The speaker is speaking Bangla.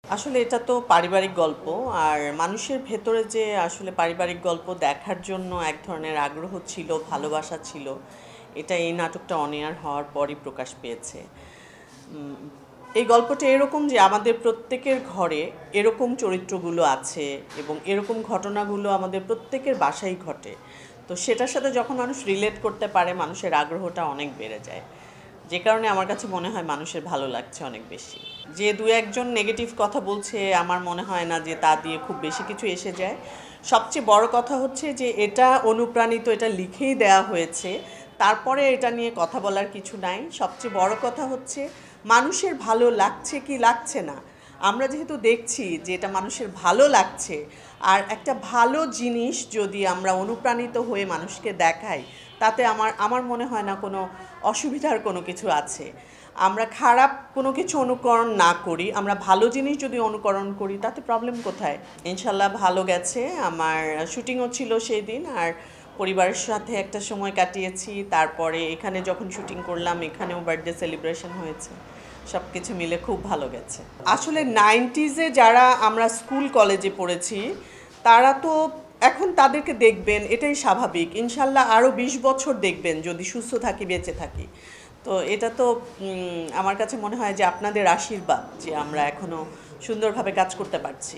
আসলে এটা তো পারিবারিক গল্প। আর মানুষের ভেতরে যে আসলে পারিবারিক গল্প দেখার জন্য এক ধরনের আগ্রহ ছিল, ভালোবাসা ছিল, এটা এই নাটকটা অন এয়ার হওয়ার পরই প্রকাশ পেয়েছে। উম এই গল্পটা এরকম যে আমাদের প্রত্যেকের ঘরে এরকম চরিত্রগুলো আছে এবং এরকম ঘটনাগুলো আমাদের প্রত্যেকের বাসায় ঘটে। তো সেটার সাথে যখন মানুষ রিলেট করতে পারে, মানুষের আগ্রহটা অনেক বেড়ে যায়। যে কারণে আমার কাছে মনে হয় মানুষের ভালো লাগছে অনেক বেশি। যে দু একজন নেগেটিভ কথা বলছে, আমার মনে হয় না যে তা দিয়ে খুব বেশি কিছু এসে যায়। সবচেয়ে বড় কথা হচ্ছে যে এটা অনুপ্রাণিত, এটা লিখেই দেয়া হয়েছে, তারপরে এটা নিয়ে কথা বলার কিছু নাই। সবচেয়ে বড় কথা হচ্ছে মানুষের ভালো লাগছে কি লাগছে না, আমরা যেহেতু দেখছি যে এটা মানুষের ভালো লাগছে, আর একটা ভালো জিনিস যদি আমরা অনুপ্রাণিত হয়ে মানুষকে দেখাই, তাতে আমার আমার মনে হয় না কোনো অসুবিধার কোনো কিছু আছে। আমরা খারাপ কোনো কিছু অনুকরণ না করি, আমরা ভালো জিনিস যদি অনুকরণ করি, তাতে প্রবলেম কোথায়? ইনশাল্লাহ ভালো গেছে। আমার শুটিংও ছিল সেই দিন, আর পরিবারের সাথে একটা সময় কাটিয়েছি। তারপরে এখানে যখন শুটিং করলাম, এখানেও বার্থডে সেলিব্রেশন হয়েছে। সব কিছু মিলে খুব ভালো গেছে। আসলে 90s যারা আমরা স্কুল কলেজে পড়েছি, তারা তো এখন তাদেরকে দেখবেন, এটাই স্বাভাবিক। ইনশাল্লাহ আরও 20 বছর দেখবেন যদি সুস্থ থাকি, বেঁচে থাকি। তো এটা তো আমার কাছে মনে হয় যে আপনাদের আশীর্বাদ যে আমরা এখনও সুন্দরভাবে কাজ করতে পারছি।